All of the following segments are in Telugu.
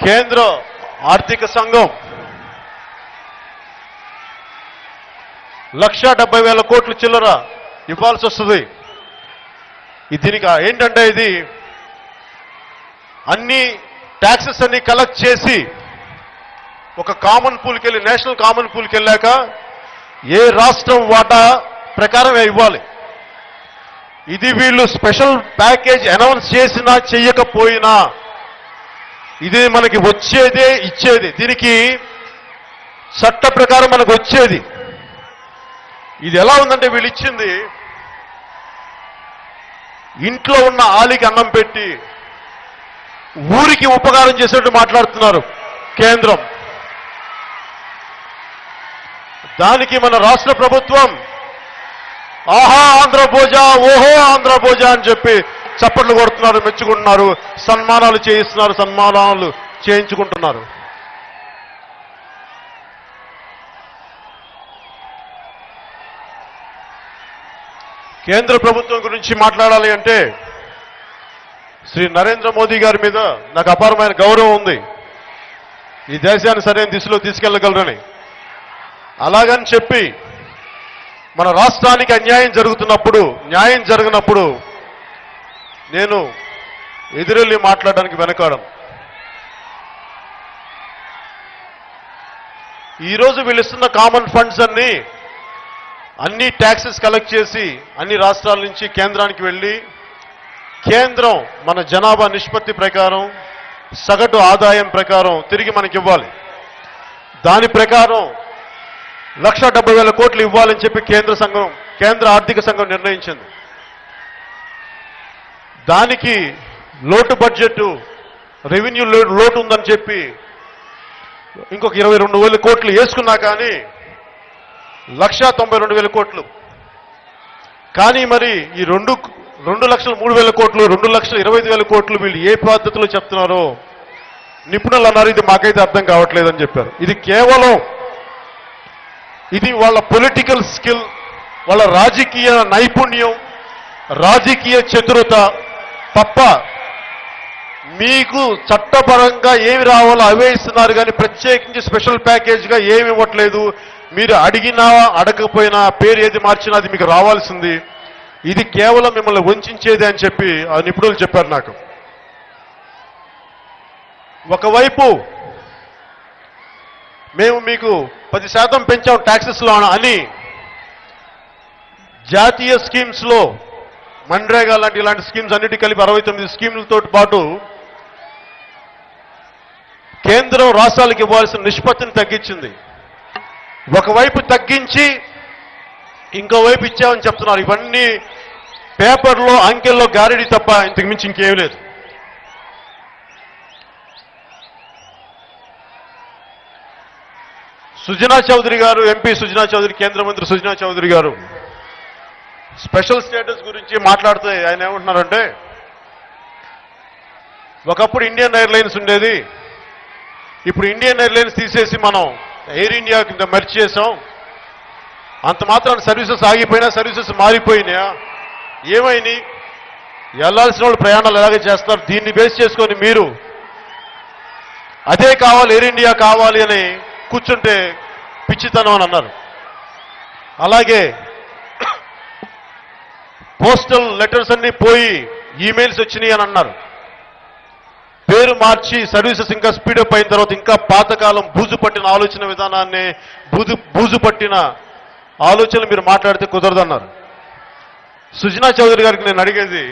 కేంద్ర ఆర్థిక సంఘం 1,70,000 కోట్ల చిల్లర ఇవ్వాల్సి వస్తుంది. దీనికి ఏంటంటే ఇది అన్ని ట్యాక్సెస్ అన్ని కలెక్ట్ చేసి ఒక కామన్ పూల్కి వెళ్ళి నేషనల్ కామన్ పూల్కి వెళ్ళాక ఏ రాష్ట్రం వాటా ప్రకారం ఇవ్వాలి. ఇది వీళ్ళు స్పెషల్ ప్యాకేజ్ అనౌన్స్ చేసినా చెయ్యకపోయినా ఇది మనకి వచ్చేదే ఇచ్చేది. దీనికి చట్ట ప్రకారం మనకు వచ్చేది. ఇది ఎలా ఉందంటే వీళ్ళు ఇచ్చింది ఇంట్లో ఉన్న ఆలికి అన్నం పెట్టి ఊరికి ఉపకారం చేసినట్టు మాట్లాడుతున్నారు కేంద్రం. దానికి మన రాష్ట్ర ప్రభుత్వం ఆహా ఆంధ్రభోజ ఓహో ఆంధ్రభోజ అని చెప్పి చప్పట్లు కొడుతున్నారు, మెచ్చుకుంటున్నారు, సన్మానాలు చేయిస్తున్నారు, సన్మానాలు చేయించుకుంటున్నారు. కేంద్ర ప్రభుత్వం గురించి మాట్లాడాలి అంటే శ్రీ నరేంద్ర మోదీ గారి మీద నాకు అపారమైన గౌరవం ఉంది. ఈ దేశాన్ని సరైన దిశలో తీసుకెళ్లగలరని. అలాగని చెప్పి మన రాష్ట్రానికి అన్యాయం జరుగుతున్నప్పుడు, న్యాయం జరగనప్పుడు నేను ఎదురెళ్ళి మాట్లాడడానికి వెనకాడం. ఈరోజు వీళ్ళు ఇస్తున్న కామన్ ఫండ్స్ అన్ని ట్యాక్సెస్ కలెక్ట్ చేసి అన్ని రాష్ట్రాల నుంచి కేంద్రానికి వెళ్ళి కేంద్రం మన జనాభా నిష్పత్తి ప్రకారం సగటు ఆదాయం ప్రకారం తిరిగి మనకి ఇవ్వాలి. దాని ప్రకారం 1,70,000 కోట్లు ఇవ్వాలని చెప్పి కేంద్ర ఆర్థిక సంఘం నిర్ణయించింది. దానికి లోటు బడ్జెట్ రెవెన్యూ లోటు ఉందని చెప్పి ఇంకొక 22,000 కోట్లు వేసుకున్నా కానీ 1,92,000 కోట్లు. కానీ మరి ఈ 2,03,000 కోట్లు 2,25,000 కోట్లు వీళ్ళు ఏ పద్ధతిలో చెప్తున్నారో నిపుణులు అన్నారు, ఇది మాకైతే అర్థం కావట్లేదని చెప్పారు. ఇది కేవలం ఇది వాళ్ళ పొలిటికల్ స్కిల్, వాళ్ళ రాజకీయ నైపుణ్యం, రాజకీయ చతురత తప్ప మీకు చట్టపరంగా ఏమి రావాలో అవే ఇస్తున్నారు కానీ ప్రత్యేకించి స్పెషల్ ప్యాకేజ్గా ఏమి ఇవ్వట్లేదు. మీరు అడిగినా అడగకపోయినా పేరు ఏది మార్చినా అది మీకు రావాల్సింది. ఇది కేవలం మిమ్మల్ని వంచేది అని చెప్పి ఆ నిపుణులు చెప్పారు నాకు. ఒకవైపు మేము మీకు 10% పెంచాం ట్యాక్సెస్లో అని జాతీయ స్కీమ్స్లో మన్రేగా లాంటి ఇలాంటి స్కీమ్స్ అన్నిటి కలిపి 69 స్కీములతో పాటు కేంద్రం రాష్ట్రాలకు ఇవ్వాల్సిన నిష్పత్తిని తగ్గించింది. ఒకవైపు తగ్గించి ఇంకోవైపు ఇచ్చామని చెప్తున్నారు. ఇవన్నీ పేపర్లో అంకెల్లో గారిడి తప్ప ఇంతకు మించి ఇంకేం లేదు. సుజనా చౌదరి గారు, ఎంపీ సుజనా చౌదరి, కేంద్ర మంత్రి సుజనా చౌదరి గారు స్పెషల్ స్టేటస్ గురించి మాట్లాడితే ఆయన ఏమంటున్నారంటే ఒకప్పుడు ఇండియన్ ఎయిర్లైన్స్ ఉండేది, ఇప్పుడు ఇండియన్ ఎయిర్లైన్స్ తీసేసి మనం ఎయిర్ ఇండియా కింద మెర్జ్ చేసాం. అంత మాత్రాన సర్వీసెస్ ఆగిపోయినా సర్వీసెస్ మారిపోయినాయా, ఏమైనాయి, వెళ్లాల్సిన వాళ్ళు ప్రయాణాలు ఎలాగే చేస్తారు. దీన్ని బేస్ చేసుకొని మీరు అదే కావాలి ఎయిర్ ఇండియా కావాలి అని కూర్చుంటే పిచ్చితనం అని అన్నారు. అలాగే పోస్టల్ లెటర్స్ అన్ని పోయి ఈమెయిల్స్ వచ్చినాయి అని అన్నారు. పేరు మార్చి సర్వీసెస్ ఇంకా స్పీడప్ అయిన తర్వాత ఇంకా పాతకాలం బూజు పట్టిన ఆలోచన విధానాన్ని బూజు పట్టిన ఆలోచనలు మీరు మాట్లాడితే కుదరదన్నారు. సుజనా చౌదరి గారికి నేను అడిగేది,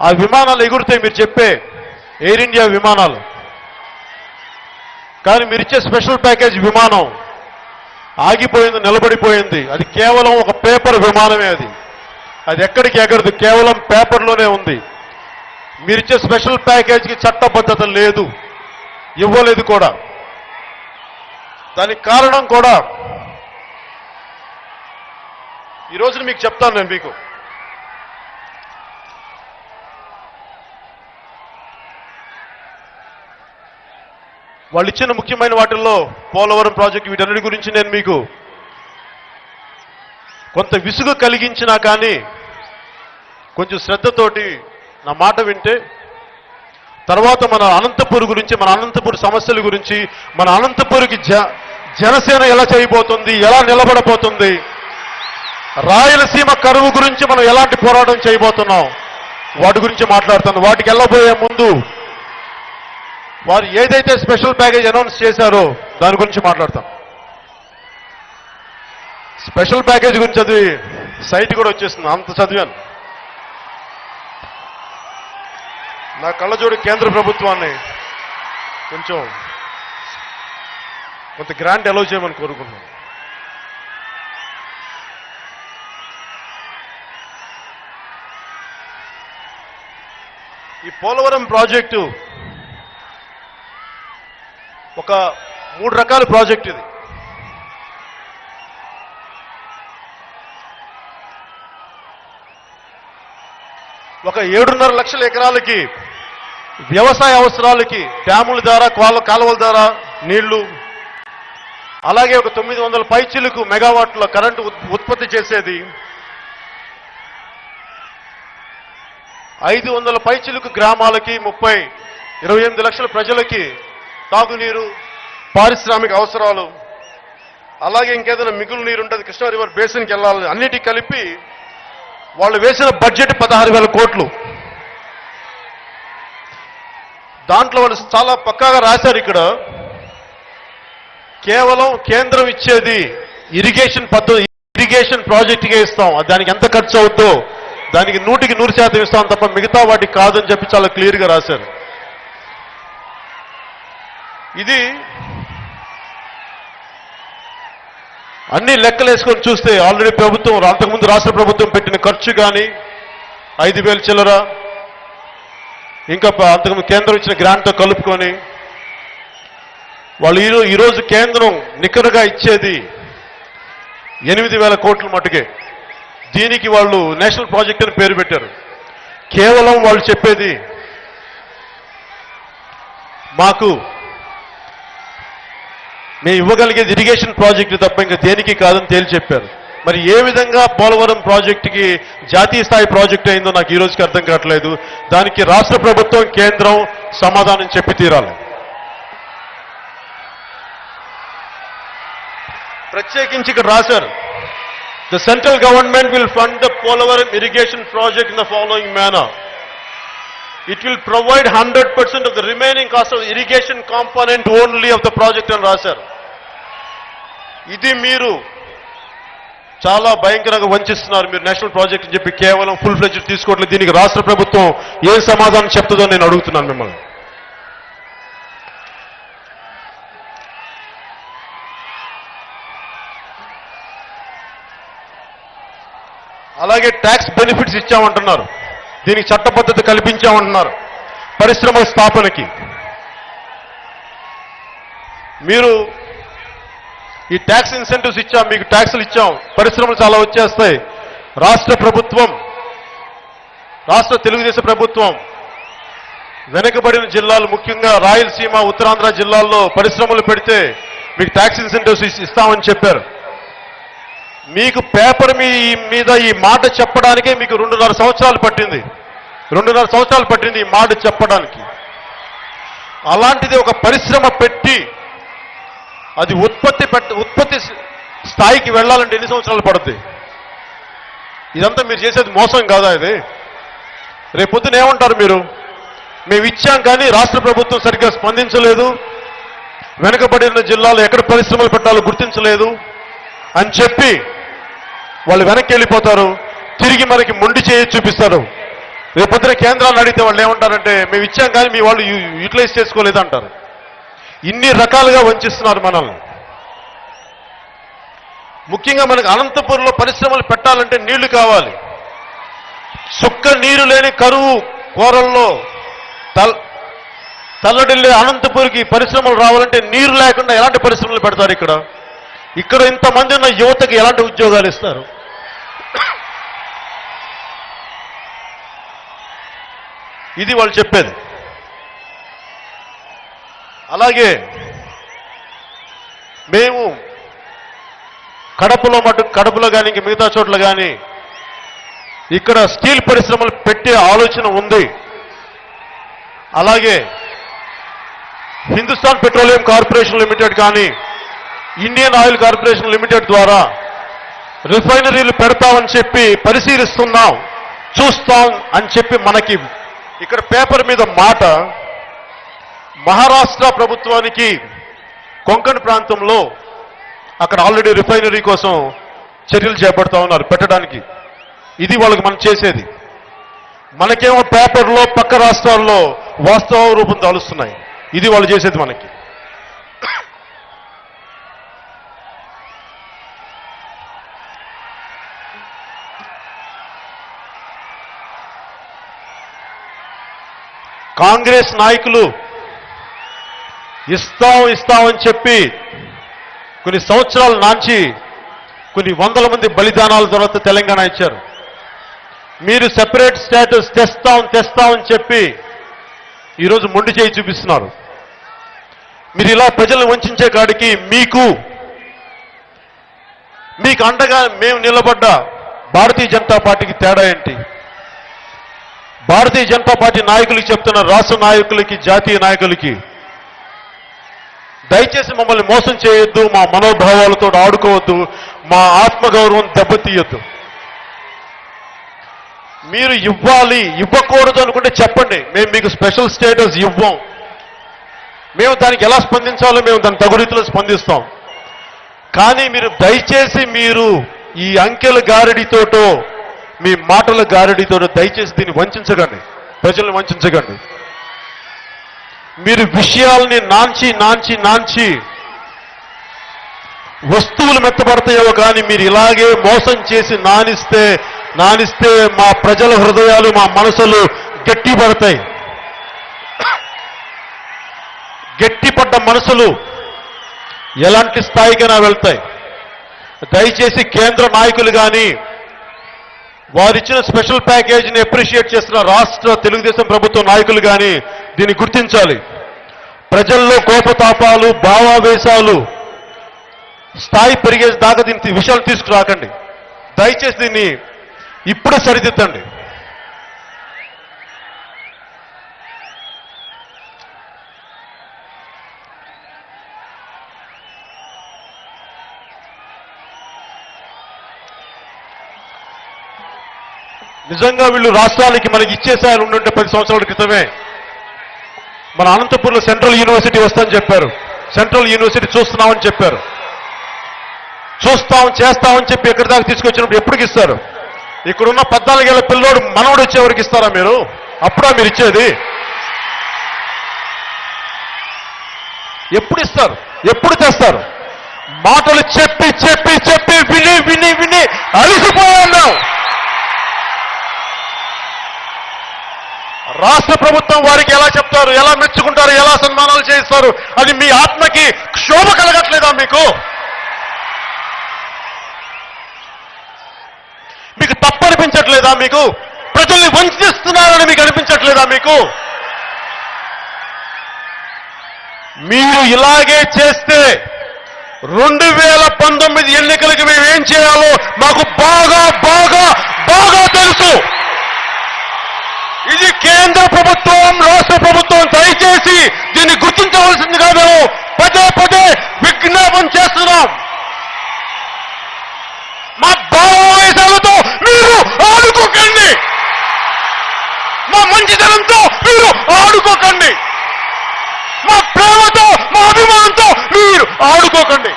ఆ విమానాలు ఎగురుతాయి మీరు చెప్పే ఎయిర్ ఇండియా విమానాలు, కానీ మీరిచ్చే స్పెషల్ ప్యాకేజ్ విమానం ఆగిపోయింది, నిలబడిపోయింది. అది కేవలం ఒక పేపర్ విమానమే. అది ఎక్కడికి ఎగరదు, కేవలం పేపర్లోనే ఉంది. మీరిచ్చే స్పెషల్ ప్యాకేజీకి చట్టబద్ధత లేదు, ఇవ్వలేదు కూడా. దానికి కారణం కూడా ఈ రోజున మీకు చెప్తాను నేను. మీకు వాళ్ళు ఇచ్చిన ముఖ్యమైన వాటిల్లో పోలవరం ప్రాజెక్టు, వీటన్నిటి గురించి నేను మీకు కొంత విసుగు కలిగించినా కానీ కొంచెం శ్రద్ధతోటి నా మాట వింటే తర్వాత మన అనంతపూర్ గురించి, మన అనంతపూర్ సమస్యల గురించి, మన అనంతపూర్కి జనసేన ఎలా చేయబోతుంది, ఎలా నిలబడబోతుంది, రాయలసీమ కరువు గురించి మనం ఎలాంటి పోరాటం చేయబోతున్నాం, వాటి గురించి మాట్లాడుతాను. వాటికి వెళ్ళబోయే ముందు వారు ఏదైతే స్పెషల్ ప్యాకేజ్ అనౌన్స్ చేశారో దాని గురించి మాట్లాడతాం. స్పెషల్ ప్యాకేజ్ గురించి చదివి సైట్ కూడా వచ్చేస్తుంది, అంత చదివాను. నా కళ్ళజోడు కేంద్ర ప్రభుత్వాన్ని కొంత గ్రాంట్ అలౌ చేయమని కోరుకున్నాను. ఈ పోలవరం ప్రాజెక్టు ఒక 3 రకాల ప్రాజెక్ట్. ఇది ఒక 7.5 లక్షల ఎకరాలకి వ్యవసాయ అవసరాలకి డ్యాముల ద్వారా, కాలువల ద్వారా నీళ్లు, అలాగే ఒక 900 పైచిలుకు మెగావాట్ల కరెంటు ఉత్పత్తి చేసేది, 500 పైచిలుకు గ్రామాలకి 28 లక్షల ప్రజలకి తాగునీరు, పారిశ్రామిక అవసరాలు, అలాగే ఇంకేదైనా మిగులు నీరు ఉంటుంది కృష్ణా రివర్ బేసిన్కి వెళ్ళాలి, అన్నిటికీ కలిపి వాళ్ళు వేసిన బడ్జెట్ 16,000 కోట్లు. దాంట్లో వాళ్ళు చాలా పక్కాగా రాశారు. ఇక్కడ కేవలం కేంద్రం ఇచ్చేది ఇరిగేషన్ పద్ధతి, ఇరిగేషన్ ప్రాజెక్టుగా ఇస్తాం, దానికి ఎంత ఖర్చు అవుతుందో దానికి 100% ఇస్తాం తప్ప మిగతా వాటికి కాదని చెప్పి చాలా క్లియర్గా రాశారు. ఇది అన్ని లెక్కలు వేసుకొని చూస్తే ఆల్రెడీ ప్రభుత్వం, అంతకుముందు రాష్ట్ర ప్రభుత్వం పెట్టిన ఖర్చు కానీ 5,000 చిల్లర, ఇంకా అంతకుముందు కేంద్రం ఇచ్చిన గ్రాంట్తో కలుపుకొని వాళ్ళు ఈరోజు కేంద్రం నికరగా ఇచ్చేది 8,000 కోట్ల మటుకే. దీనికి వాళ్ళు నేషనల్ ప్రాజెక్ట్ అని పేరు పెట్టారు. కేవలం వాళ్ళు చెప్పేది మేము ఇవ్వగలిగేది ఇరిగేషన్ ప్రాజెక్టు తప్ప ఇంకా దేనికి కాదని తేల్చి చెప్పారు. మరి ఏ విధంగా పోలవరం ప్రాజెక్టుకి జాతీయ స్థాయి ప్రాజెక్టు అయిందో నాకు ఈ రోజుకి అర్థం కావట్లేదు. దానికి రాష్ట్ర ప్రభుత్వం, కేంద్రం సమాధానం చెప్పి తీరాలి. ప్రత్యేకించి ఇక్కడ రాశారు, the central government will fund the Polavaram irrigation project in the following manner. It will provide 100% of the remaining cost of the irrigation component only of the project అని రాశారు. ఇది మీరు చాలా భయంకరంగా వంచిస్తున్నారు. మీరు నేషనల్ ప్రాజెక్ట్ అని చెప్పి కేవలం ఫుల్ ఫ్లెడ్జ్ తీసుకోవట్లేదు. దీనికి రాష్ట్ర ప్రభుత్వం ఏ సమాధానం చెప్తుందో నేను అడుగుతున్నాను మిమ్మల్ని. అలాగే ట్యాక్స్ బెనిఫిట్స్ ఇచ్చామంటున్నారు, దీనికి చట్టబద్ధత కల్పించామంటున్నారు పరిశ్రమల స్థాపనకి. మీరు ఈ ట్యాక్స్ ఇన్సెంటివ్స్ ఇచ్చాం, మీకు ట్యాక్సులు ఇచ్చాం, పరిశ్రమలు చాలా వచ్చేస్తాయి. రాష్ట్ర ప్రభుత్వం, రాష్ట్ర తెలుగుదేశం ప్రభుత్వం వెనుకబడిన జిల్లాలు, ముఖ్యంగా రాయలసీమ, ఉత్తరాంధ్ర జిల్లాల్లో పరిశ్రమలు పెడితే మీకు ట్యాక్స్ ఇన్సెంటివ్స్ ఇస్తామని చెప్పారు. మీకు పేపర్ మీద ఈ మాట చెప్పడానికే మీకు 2.5 సంవత్సరాలు పట్టింది. 2.5 సంవత్సరాలు పట్టింది ఈ మాట చెప్పడానికి. అలాంటిది ఒక పరిశ్రమ పెట్టి అది ఉత్పత్తి స్థాయికి వెళ్ళాలంటే ఎన్ని సంవత్సరాలు పడుతుంది? ఇదంతా మీరు చేసేది మోసం కాదా? ఇది రేపొద్దున ఏమంటారు మీరు? మేము ఇచ్చాం కానీ రాష్ట్ర ప్రభుత్వం సరిగ్గా స్పందించలేదు, వెనుకబడిన జిల్లాలో ఎక్కడ పరిశ్రమలు పెట్టాలో గుర్తించలేదు అని చెప్పి వాళ్ళు వెనక్కి వెళ్ళిపోతారు. తిరిగి మనకి మొండి చేయి చూపిస్తారు. రేపొద్దున కేంద్రాలను అడిగితే వాళ్ళు ఏమంటారంటే మేము ఇచ్చాం కానీ మీ వాళ్ళు యూటిలైజ్ చేసుకోలేదు అంటారు. ఇన్ని రకాలుగా వంచిస్తున్నారు మనల్ని. ముఖ్యంగా మనకు అనంతపూర్లో పరిశ్రమలు పెట్టాలంటే నీళ్లు కావాలి. సుక్క నీరు లేని కరువు కోరల్లో తల్లడిల్లే అనంతపూర్కి పరిశ్రమలు రావాలంటే నీరు లేకుండా ఎలాంటి పరిశ్రమలు పెడతారు? ఇక్కడ ఇంతమంది ఉన్న యువతకి ఎలాంటి ఉద్యోగాలు ఇస్తారు? ఇది వాళ్ళు చెప్పేది. అలాగే మేము కడపలో కానీ ఇంక మిగతా చోట్ల కానీ ఇక్కడ స్టీల్ పరిశ్రమలు పెట్టే ఆలోచన ఉంది. అలాగే హిందుస్థాన్ పెట్రోలియం కార్పొరేషన్ లిమిటెడ్ కానీ ఇండియన్ ఆయిల్ కార్పొరేషన్ లిమిటెడ్ ద్వారా రిఫైనరీలు పెడతామని చెప్పి పరిశీలిస్తున్నాం, చూస్తాం అని చెప్పి మనకి ఇక్కడ పేపర్ మీద మాట. మహారాష్ట్ర ప్రభుత్వానికి కొంకణ్ ప్రాంతంలో అక్కడ ఆల్రెడీ రిఫైనరీ కోసం చర్యలు చేపడతా ఉన్నారు పెట్టడానికి. ఇది వాళ్ళకి మనం చేసేది. మనకేమో పేపర్లో పక్క రాష్ట్రాల్లో వాస్తవ రూపం దాలుస్తున్నాయి. ఇది వాళ్ళు చేసేది మనకి. కాంగ్రెస్ నాయకులు ఇస్తామని చెప్పి కొన్ని సంవత్సరాలు నాంచి కొన్ని వందల మంది బలిదానాల తర్వాత తెలంగాణ ఇచ్చారు. మీరు సెపరేట్ స్టేటస్ తెస్తామని చెప్పి ఈరోజు మొండి చేయి చూపిస్తున్నారు. మీరు ఇలా ప్రజలను వంచే కాడికి మీకు అండగా మేము నిలబడ్డ భారతీయ జనతా పార్టీకి తేడా ఏంటి? భారతీయ జనతా పార్టీ నాయకులకి చెప్తున్న, రాష్ట్ర నాయకులకి, జాతీయ నాయకులకి, దయచేసి మమ్మల్ని మోసం చేయొద్దు, మా మనోభావాలతో ఆడుకోవద్దు, మా ఆత్మగౌరవం దెబ్బతీయొద్దు. మీరు ఇవ్వాలి, ఇవ్వకూడదు అనుకుంటే చెప్పండి, మేము మీకు స్పెషల్ స్టేటస్ ఇవ్వం. మేము దానికి ఎలా స్పందించాలో మేము దాని తగు రీతిలో స్పందిస్తాం. కానీ మీరు దయచేసి మీరు ఈ అంకెల గారడితోటో మీ మాటల గారడితోటో దయచేసి దీన్ని వంచకండి, ప్రజల్ని వంచకండి. మీరు విషయాల్ని నాంచి వస్తువులు మెత్తబడతాయో కానీ మీరు ఇలాగే మోసం చేసి నానిస్తే మా ప్రజల హృదయాలు, మా మనసులు గట్టిపడతాయి. గట్టిపడ్డ మనసులు ఎలాంటి స్థాయికైనా వెళ్తాయి. దయచేసి కేంద్ర నాయకులు కానీ, వారిచ్చిన స్పెషల్ ప్యాకేజీని అప్రిషియేట్ చేస్తున్న రాష్ట్ర తెలుగుదేశం ప్రభుత్వ నాయకులు కానీ దీన్ని గుర్తించాలి. ప్రజల్లో కోపతాపాలు, భావావేశాలు స్థాయి పెరిగే దాకా దీని విషయాలు తీసుకురాకండి. దయచేసి దీన్ని ఇప్పుడే సరిదిద్దండి. నిజంగా వీళ్ళు రాష్ట్రానికి మనకి ఇచ్చేసారు ఉండుంటే 10 సంవత్సరాల క్రితమే. మన అనంతపూర్లో సెంట్రల్ యూనివర్సిటీ వస్తుందని చెప్పారు. సెంట్రల్ యూనివర్సిటీ చూస్తున్నామని చెప్పారు. చేస్తామని చెప్పి ఎక్కడి దాకా తీసుకొచ్చినప్పుడు ఎప్పటికి ఇస్తారు? ఇక్కడున్న 14 ఏళ్ల పిల్లోడు మనవడు వచ్చేవరకు ఇస్తారా మీరు? అప్పుడా మీరు ఇచ్చేది? ఎప్పుడు ఇస్తారు? ఎప్పుడు తెస్తారు? మాటలు చెప్పి విని అలిసిపోయాం. రాష్ట్ర ప్రభుత్వం వారికి ఎలా చెప్తారు, ఎలా మెచ్చుకుంటారు, ఎలా సన్మానాలు చేయిస్తారు? అది మీ ఆత్మకి క్షోభ కలగట్లేదా? మీకు తప్పనిపించట్లేదా? మీకు ప్రజల్ని వంచిస్తున్నారని మీకు అనిపించట్లేదా? మీరు ఇలాగే చేస్తే 2019 ఎన్నికలకి మేము ఏం చేయాలో మాకు బాగా తెలుసు. ఇది కేంద్ర ప్రభుత్వం, రాష్ట్ర ప్రభుత్వం దయచేసి దీన్ని గుర్తించవలసిందిగా మేము పదే విజ్ఞాపన చేస్తున్నాం. మా భావవేశాలతో మీరు ఆడుకోకండి, మా మంచితనంతో మీరు ఆడుకోకండి, మా ప్రేమతో, మా అభిమానంతో మీరు ఆడుకోకండి.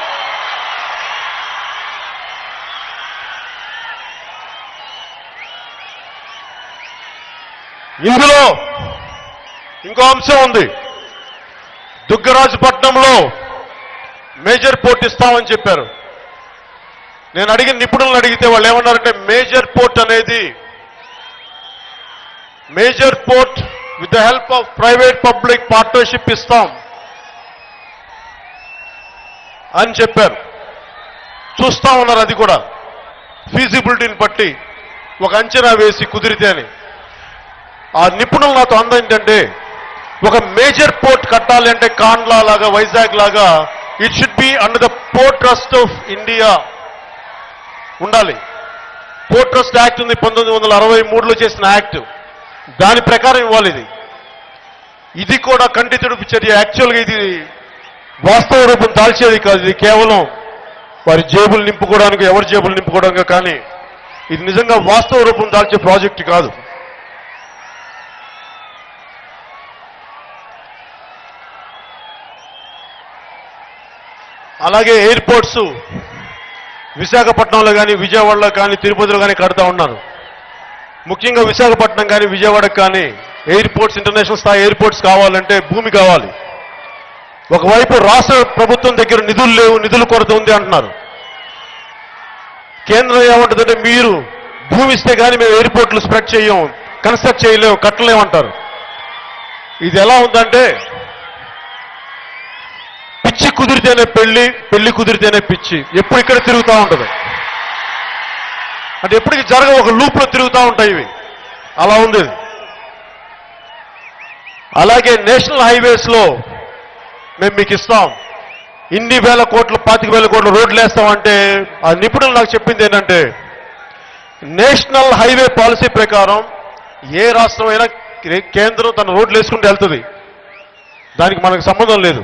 ఇందులో ఇంకో అంశం ఉంది. దుగ్గరాజపట్నంలో మేజర్ పోర్ట్ ఇస్తామని చెప్పారు. నేను అడిగిన నిపుణులను అడిగితే వాళ్ళు ఏమన్నారంటే, major port with the help of private public partnership ఇస్తాం అని చెప్పారు. చూస్తా ఉన్నారు. అది కూడా ఫీజిబిలిటీని బట్టి ఒక అంచనా వేసి కుదిరితే అని. ఆ నిపుణులు నాతో ఏంటంటే, ఒక మేజర్ పోర్ట్ కట్టాలి అంటే కాండ్లా లాగా, వైజాగ్ లాగా it should be under the port trust of India ఉండాలి. పోర్ట్ ట్రస్ట్ యాక్ట్ ఉంది, 1963లో చేసిన యాక్ట్. దాని ప్రకారం ఇవ్వాలి. ఇది ఇది కూడా కంటి తుడుపు చర్య. యాక్చువల్గా ఇది వాస్తవ రూపం దాల్చేది కాదు. ఇది కేవలం వారి జేబులు నింపుకోవడానికి, ఎవరి జేబులు నింపుకోవడానికి, కానీ ఇది నిజంగా వాస్తవ రూపం దాల్చే ప్రాజెక్టు కాదు. అలాగే ఎయిర్పోర్ట్స్ విశాఖపట్నంలో కానీ, విజయవాడలో కానీ, తిరుపతిలో కానీ కడతా ఉన్నారు. ముఖ్యంగా విశాఖపట్నం కానీ, విజయవాడకు కానీ ఎయిర్పోర్ట్స్, ఇంటర్నేషనల్ స్థాయి ఎయిర్పోర్ట్స్ కావాలంటే భూమి కావాలి. ఒకవైపు రాష్ట్ర ప్రభుత్వం దగ్గర నిధులు లేవు, నిధుల కొరత ఉంది అంటున్నారు. కేంద్రం ఏమంటుందంటే మీరు భూమి ఇస్తే కానీ మేము ఎయిర్పోర్ట్లు స్ప్రెడ్ చేయం, కన్స్ట్రక్ట్ చేయలేము, కట్టలేము అంటారు. ఇది ఎలా ఉందంటే పిచ్చి కుదిరితేనే పెళ్లి, పెళ్లి కుదిరితేనే పిచ్చి. ఎప్పుడు ఇక్కడ తిరుగుతూ ఉంటుంది. అంటే ఎప్పటికీ జరగ ఒక లూప్లో తిరుగుతూ ఉంటాయి ఇవి. అలా ఉంది. అలాగే నేషనల్ హైవేస్లో మేము మీకు ఇస్తాం, ఇన్ని వేల కోట్లు, 25,000 కోట్ల రోడ్లు వేస్తామంటే ఆ నిపుణులు నాకు చెప్పింది ఏంటంటే నేషనల్ హైవే పాలసీ ప్రకారం ఏ రాష్ట్రమైనా కేంద్రం తన రోడ్లు వేసుకుంటూ వెళ్తుంది. దానికి మనకు సంబంధం లేదు.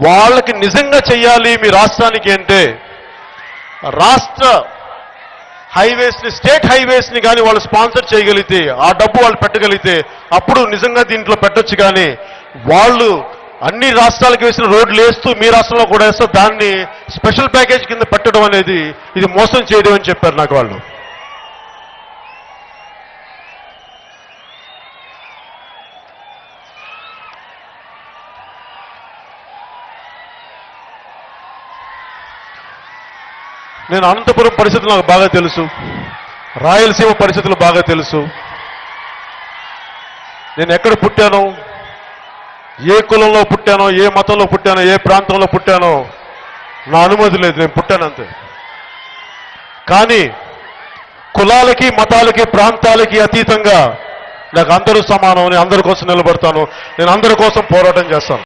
వాళ్ళకి నిజంగా చెయ్యాలి మీ రాష్ట్రానికి అంటే రాష్ట్ర హైవేస్ని, స్టేట్ హైవేస్ని కానీ వాళ్ళు స్పాన్సర్ చేయగలిగితే, ఆ డబ్బు వాళ్ళు పెట్టగలిగితే అప్పుడు నిజంగా దీంట్లో పెట్టొచ్చు. కానీ వాళ్ళు అన్ని రాష్ట్రాలకు వేసిన రోడ్లు వేస్తూ మీ రాష్ట్రంలో కూడా వేస్తూ దాన్ని స్పెషల్ ప్యాకేజ్ కింద పెట్టడం అనేది ఇది మోసం చేయడం అని చెప్పారు నాకు వాళ్ళు. నేను అనంతపురం పరిస్థితులు నాకు బాగా తెలుసు, రాయలసీమ పరిస్థితులు బాగా తెలుసు. నేను ఎక్కడ పుట్టానో, ఏ కులంలో పుట్టానో, ఏ మతంలో పుట్టానో, ఏ ప్రాంతంలో పుట్టానో నా అనుమతి లేదు. నేను పుట్టానంతే. కానీ కులాలకి, మతాలకి, ప్రాంతాలకి అతీతంగా నాకు అందరూ సమానం. నేను అందరి కోసం నిలబడతాను. నేను అందరి కోసం పోరాటం చేస్తాను.